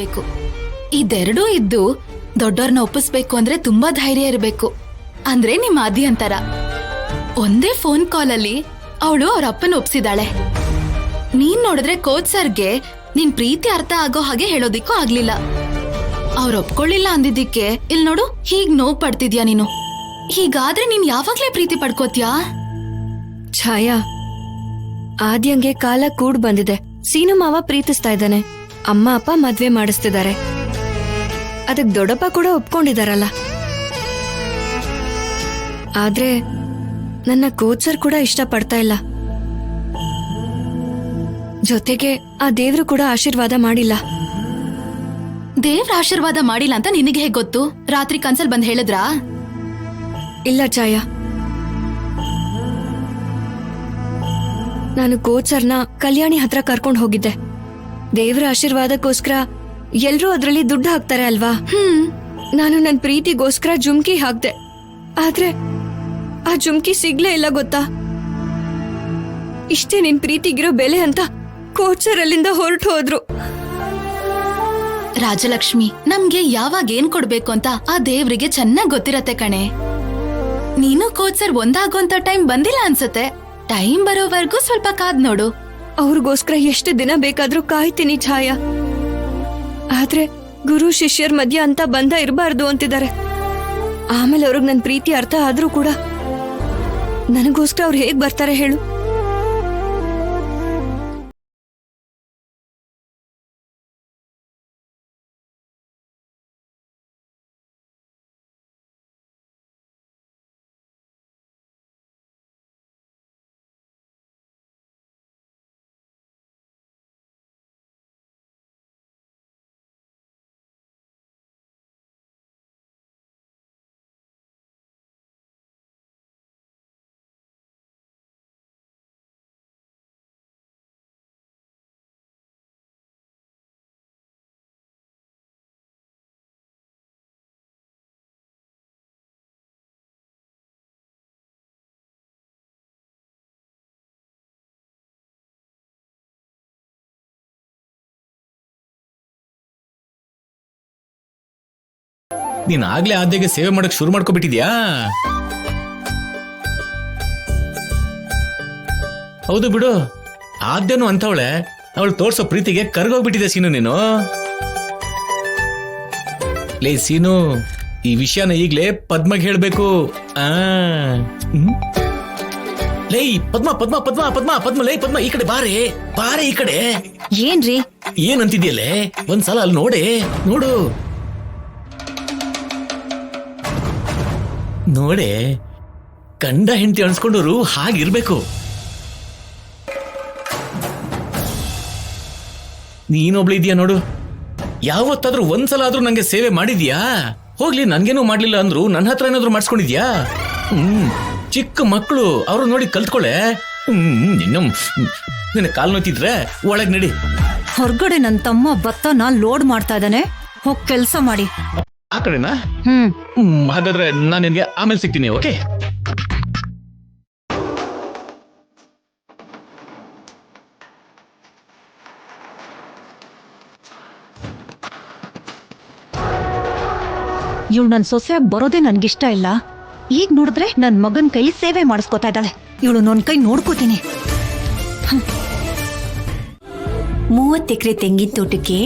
ಇರ್ಬೇಕು. ಇದೆರಡೂ ಇದ್ದು ದೊಡ್ಡವ್ರನ್ನ ಒಪ್ಪಿಸ್ಬೇಕು ಅಂದ್ರೆ ತುಂಬಾ ಧೈರ್ಯ ಇರ್ಬೇಕು. ಅಂದ್ರೆ ನಿಮ್ ಆದಿ ಅಂತಾರ. ಒಂದೇ ಫೋನ್ ಕಾಲ್ ಅಲ್ಲಿ ಅವಳು ಅವ್ರ ಅಪ್ಪನ ಒಪ್ಸಿದಾಳೆ. ನೀನ್ ನೋಡಿದ್ರೆ ಕೋಚ್ ಸರ್ಗೆ ನಿನ್ ಪ್ರೀತಿ ಅರ್ಥ ಆಗೋ ಹಾಗೆ ಹೇಳೋದಿಕ್ಕೂ ಆಗ್ಲಿಲ್ಲ. ಅವ್ರ ಒಪ್ಕೊಳ್ಳಿಲ್ಲ ಅಂದಿದ್ದಕ್ಕೆ ಇಲ್ ನೋಡು ಹೀಗ್ ನೋವು ಪಡ್ತಿದ್ಯಾ ನೀನು. ಹೀಗಾದ್ರೆ ನೀನ್ ಯಾವಾಗ್ಲೇ ಪ್ರೀತಿ ಪಡ್ಕೋತ್ಯಾ? ಛಾಯಾ, ಆದ್ಯಂಗೆ ಕಾಲ ಕೂಡ್ ಬಂದಿದೆ. ಸೀನು ಮಾವ ಪ್ರೀತಿಸ್ತಾ ಇದ್ದಾನೆ, ಅಮ್ಮ ಅಪ್ಪ ಮದ್ವೆ ಮಾಡಿಸ್ತಿದ್ದಾರೆ. ಅದಕ್ ದೊಡ್ಡಪ್ಪ ಕೂಡ ಒಪ್ಕೊಂಡಿದಾರಲ್ಲ. ಆದ್ರೆ ನನ್ನ ಕೋಚರ್ ಕೂಡ ಇಷ್ಟ ಪಡ್ತಾ ಇಲ್ಲ. ಜೊತೆಗೆ ಆ ದೇವ್ರು ಕೂಡ ಆಶೀರ್ವಾದ ಮಾಡಿಲ್ಲ. ದೇವ್ರ ಆಶೀರ್ವಾದ ಮಾಡಿಲ್ಲ ಅಂತ ನಿನಗೆ ಹೇಗ್ ಗೊತ್ತು? ರಾತ್ರಿ ಕನ್ಸಲ್ ಬಂದ್ ಹೇಳಿದ್ರಾ? ಇಲ್ಲ ಛಾಯಾ, ನಾನು ಕೋಚರ್ನ ಕಲ್ಯಾಣಿ ಹತ್ರ ಕರ್ಕೊಂಡು ಹೋಗಿದ್ದೆ. ದೇವರ ಆಶೀರ್ವಾದಕ್ಕೋಸ್ಕರ ಎಲ್ರೂ ಅದ್ರಲ್ಲಿ ದುಡ್ಡು ಹಾಕ್ತಾರೆ ಅಲ್ವಾ? ನಾನು ನನ್ ಪ್ರೀತಿಗೋಸ್ಕರ ಜುಮ್ಕಿ ಹಾಕ್ದೆ. ಆದ್ರೆ ಆ ಜುಮ್ಕಿ ಸಿಗ್ಲೇ ಇಲ್ಲ ಗೊತ್ತಾ? ಇಷ್ಟೇ ನಿನ್ ಪ್ರೀತಿಗಿರೋ ಬೆಲೆ ಅಂತ ಕೋಚರ್ ಅಲ್ಲಿಂದ ಹೊರಟು ಹೋದ್ರು. ರಾಜಲಕ್ಷ್ಮಿ, ನಮ್ಗೆ ಯಾವಾಗ ಏನ್ ಕೊಡ್ಬೇಕು ಅಂತ ಆ ದೇವ್ರಿಗೆ ಚೆನ್ನಾಗ್ ಗೊತ್ತಿರತ್ತೆ ಕಣೆ. ನೀನು ಕೋಚರ್ ಒಂದಾಗೋಂತ ಟೈಮ್ ಬಂದಿಲ್ಲ ಅನ್ಸತ್ತೆ. ಟೈಮ್ ಬರೋವರೆಗೂ ಸ್ವಲ್ಪ ಕಾದ್ ನೋಡು. ಅವ್ರಿಗೋಸ್ಕರ ಎಷ್ಟು ದಿನ ಬೇಕಾದ್ರೂ ಕಾಯ್ತೀನಿ ಛಾಯಾ. ಆದ್ರೆ ಗುರು ಶಿಷ್ಯರ ಮಧ್ಯ ಅಂತ ಬಂಧ ಇರಬಾರ್ದು ಅಂತಿದ್ದಾರೆ. ಆಮೇಲೆ ಅವ್ರಿಗೆ ನನ್ ಪ್ರೀತಿ ಅರ್ಥ ಆದ್ರೂ ಕೂಡ ನನಗೋಸ್ಕರ ಅವ್ರು ಹೇಗ್ ಬರ್ತಾರೆ ಹೇಳು? ನೀನ್ ಆಗ್ಲೇ ಆದ್ಯಗೆ ಸೇವೆ ಮಾಡಕ್ ಶುರು ಮಾಡ್ಕೊಬಿಟ್ಟಿದ್ಯಾ? ಹೌದು ಬಿಡು, ಆದ್ಯನು ಅಂತವಳೆ. ಅವಳು ತೋರ್ಸೋ ಪ್ರೀತಿಗೆ ಕರ್ಗೋಗ್ಬಿಟ್ಟಿದೆ ಸೀನು ನೀನು. ಲೇ ಸೀನು, ಈ ವಿಷಯನ ಈಗ್ಲೇ ಪದ್ಮಗೆ ಹೇಳ್ಬೇಕು. ಲೇ ಪದ್ಮ ಪದ್ಮ ಪದ್ಮ ಪದ್ಮ ಪದ್ಮ ಲೇ ಪದ್ಮ, ಈ ಕಡೆ ಬಾರೆ ಬಾರೆ, ಈ ಕಡೆ. ಏನ್ರಿ ಏನಂತಿದ್ಯಲ್ಲೇ? ಒಂದ್ಸಲ ಅಲ್ಲಿ ನೋಡೆ, ನೋಡು ನೋಡೆ. ಗಂಡ ಹೆಂಡತಿ ಅನ್ಸ್ಕೊಂಡವ್ರು ಹಾಗಿರ್ಬೇಕು. ನೀನೊಬ್ಳು ಇದೆಯಾ ನೋಡು. ಯಾವತ್ತಾದ್ರೂ ಒಂದ್ಸಲ ಆದ್ರೂ ನಂಗೆ ಸೇವೆ ಮಾಡಿದ್ಯಾ? ಹೋಗ್ಲಿ, ನನ್ಗೇನು ಮಾಡ್ಲಿಲ್ಲ ಅಂದ್ರು ನನ್ನ ಹತ್ರ ಏನಾದ್ರು ಮಾಡಿಸ್ಕೊಂಡಿದ್ಯಾ? ಚಿಕ್ಕ ಮಕ್ಕಳು ಅವ್ರು ನೋಡಿ ಕಲ್ತ್ಕೊಳ್ಳೆ. ನಿನ್ನ ಕಾಲ್ ನೋಯ್ತಿದ್ರೆ ಒಳಗ್ ನಡಿ. ಹೊರಗಡೆ ನನ್ ತಮ್ಮ ಭತ್ತನ ಲೋಡ್ ಮಾಡ್ತಾ ಇದ್ದಾನೆ, ಹೋಗ್ ಕೆಲ್ಸ ಮಾಡಿ. ಆ ಕಡೆನಾ? ಹಾಗಾದ್ರೆ ನಾನು ನಿನ್ಗೆ ಆಮೇಲೆ ಸಿಗ್ತೀನಿ. ಓಕೆ? ಇವಳು ನನ್ ಸೊಸೆಯಾಗಿ ಬರೋದೇ ನನ್ಗಿಷ್ಟ ಇಲ್ಲ. ಈಗ ನೋಡಿದ್ರೆ ನನ್ ಮಗನ್ ಕೈ ಸೇವೆ ಮಾಡಿಸ್ಕೊತಾ ಇದ್ದಾಳೆ. ಇವಳು ನನ್ ಕೈ ನೋಡ್ಕೋತೀನಿ. 30 ಎಕರೆ ತೆಂಗಿನ ತೋಟಕ್ಕೆ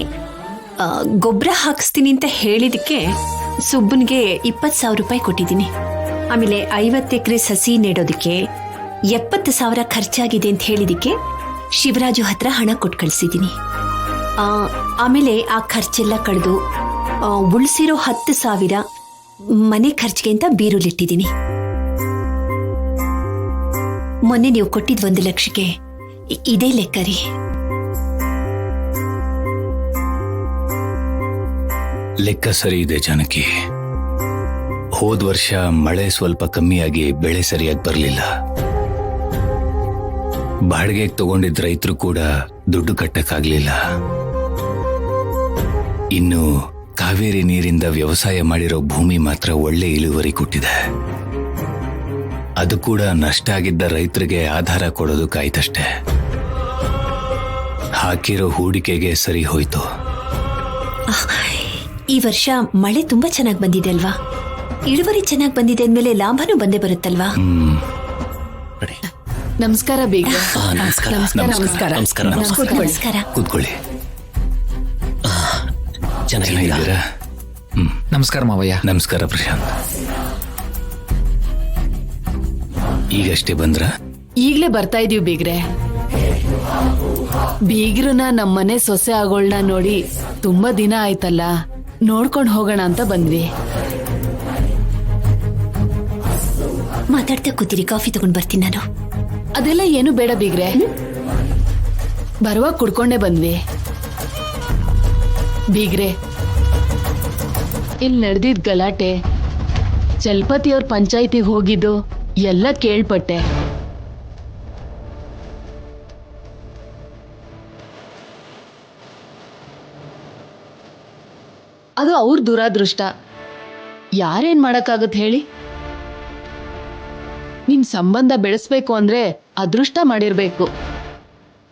ಗೊಬ್ಬರ ಹಾಕಿಸ್ತೀನಿ ಅಂತ ಹೇಳಿದಕ್ಕೆ ಸುಬ್ಬನ್ಗೆ 20,000 ರೂಪಾಯಿ ಕೊಟ್ಟಿದ್ದೀನಿ. ಆಮೇಲೆ 50 ಎಕರೆ ಸಸಿ ನೆಡೋದಕ್ಕೆ 70,000 ಖರ್ಚಾಗಿದೆ ಅಂತ ಹೇಳಿದಕ್ಕೆ ಶಿವರಾಜು ಹತ್ರ ಹಣ ಕೊಟ್ಟು ಕಳಿಸಿದ್ದೀನಿ. ಆಮೇಲೆ ಆ ಖರ್ಚೆಲ್ಲ ಕಳೆದು ಉಳಿಸಿರೋ 10,000 ಮನೆ ಖರ್ಚಿಗೆ ಅಂತ ಬೀರುಲಿಟ್ಟಿದ್ದೀನಿ. ಮೊನ್ನೆ ನೀವು ಕೊಟ್ಟಿದ್ 1 ಲಕ್ಷಕ್ಕೆ ಇದೇ ಲೆಕ್ಕ ರೀ. ಲೆಕ್ಕ ಸರಿ ಇದೆ ಜಾನಕಿ. ಹೋದ ವರ್ಷ ಮಳೆ ಸ್ವಲ್ಪ ಕಮ್ಮಿಯಾಗಿ ಬೆಳೆ ಸರಿಯಾಗಿ ಬರಲಿಲ್ಲ. ಬಾಡಿಗೆಗೆ ತಗೊಂಡಿದ್ದ ರೈತರು ಕೂಡ ದುಡ್ಡು ಕಟ್ಟಕ್ಕಾಗ್ಲಿಲ್ಲ. ಇನ್ನು ಕಾವೇರಿ ನೀರಿಂದ ವ್ಯವಸಾಯ ಮಾಡಿರೋ ಭೂಮಿ ಮಾತ್ರ ಒಳ್ಳೆ ಇಳುವರಿ ಕೊಟ್ಟಿದೆ. ಅದು ಕೂಡ ನಷ್ಟ ಆಗಿದ್ದ ರೈತರಿಗೆ ಆಧಾರ ಕೊಡೋದಕ್ಕಾಯ್ತಷ್ಟೇ. ಹಾಕಿರೋ ಹೂಡಿಕೆಗೆ ಸರಿ ಹೋಯ್ತು. ಈ ವರ್ಷ ಮಳೆ ತುಂಬಾ ಚೆನ್ನಾಗಿ ಬಂದಿದೆ ಅಲ್ವಾ? ಇಳುವರಿ ಚೆನ್ನಾಗಿ ಬಂದಿದೆ ಅಂದ್ಮೇಲೆ ಲಾಭನೂ ಬಂದೇ ಬರುತ್ತಲ್ವಾ? ನಮಸ್ಕಾರ ಬೀಗ್ರೆ. ನಮಸ್ಕಾರ ನಮಸ್ಕಾರ. ಕೂತ್ಕೊಳ್ಳಿ. ಚೆನ್ನಾಗಿದ್ದೀರಾ? ನಮಸ್ಕಾರ ಮಾವಯ್ಯ. ನಮಸ್ಕಾರ ಪ್ರಶಾಂತ್. ಈಗಷ್ಟೇ ಬಂದ್ರ? ಈಗ್ಲೇ ಬರ್ತಾ ಇದೀವಿ ಬೀಗ್ರೆ. ಬೀಗ್ರನ್ನ ನಮ್ಮನೆ ಸೊಸೆ ಆಗೋಳ್ನ ನೋಡಿ ತುಂಬಾ ದಿನ ಆಯ್ತಲ್ಲ, ನೋಡ್ಕೊಂಡ್ ಹೋಗೋಣ ಅಂತ ಬಂದ್ವಿ. ಮಾತಾಡ್ತಾ ಕೂತಿರಿ, ಕಾಫಿ ತಗೊಂಡ್ ಬರ್ತೀನಿ ನಾನು. ಅದೆಲ್ಲ ಏನು ಬೇಡ ಬೀಗ್ರೆ, ಬರುವಾಗ ಕುಡ್ಕೊಂಡೇ ಬಂದ್ವಿ. ಬೀಗ್ರೆ, ಇಲ್ಲಿ ನಡೆದಿದ್ ಗಲಾಟೆ, ಚಲಪತಿಯವ್ರ ಪಂಚಾಯಿತಿಗೆ ಹೋಗಿದ್ದು ಎಲ್ಲ ಕೇಳ್ಪಟ್ಟೆ. ಅದು ಅವ್ರ ದುರಾದೃಷ್ಟ. ಯಾರೇನ್ ಮಾಡಕ್ಕಾಗತ್ ಹೇಳಿ? ನಿನ್ ಸಂಬಂಧ ಬೆಳೆಸ್ಬೇಕು ಅಂದ್ರೆ ಅದೃಷ್ಟ ಮಾಡಿರ್ಬೇಕು.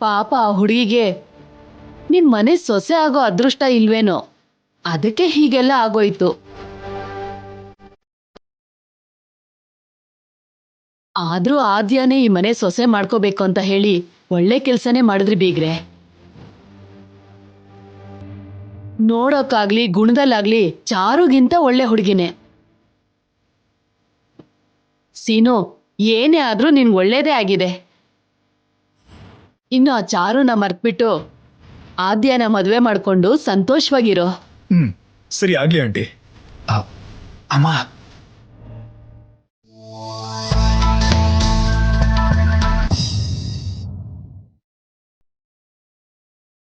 ಪಾಪ ಆ ಹುಡುಗಿಗೆ ನಿನ್ ಮನೆ ಸೊಸೆ ಆಗೋ ಅದೃಷ್ಟ ಇಲ್ವೇನೋ, ಅದಕ್ಕೆ ಹೀಗೆಲ್ಲ ಆಗೋಯ್ತು. ಆದ್ರೂ ಆದ್ಯಾನೇ ಈ ಮನೆ ಸೊಸೆ ಮಾಡ್ಕೋಬೇಕು ಅಂತ ಹೇಳಿ ಒಳ್ಳೆ ಕೆಲ್ಸನೇ ಮಾಡಿದ್ರಿ ಬೀಗ್ರೆ. ನೋಡೋಕ್ಕಾಗ್ಲಿ ಗುಣದಲ್ಲಾಗ್ಲಿ ಚಾರುಗಿಂತ ಒಳ್ಳೆ ಹುಡುಗಿನೇ. ಸೀನು, ಏನೇ ಆದ್ರೂ ನಿನ್ ಒಳ್ಳೇದೇ ಆಗಿದೆ. ಇನ್ನು ಆ ಚಾರುನ ಮರ್ತ್ಬಿಟ್ಟು ಆದ್ಯನ ಮದ್ವೆ ಮಾಡ್ಕೊಂಡು ಸಂತೋಷವಾಗಿರೋ. ಸರಿ ಆಗ್ಲಿ ಆಂಟಿ. ಅಮ್ಮ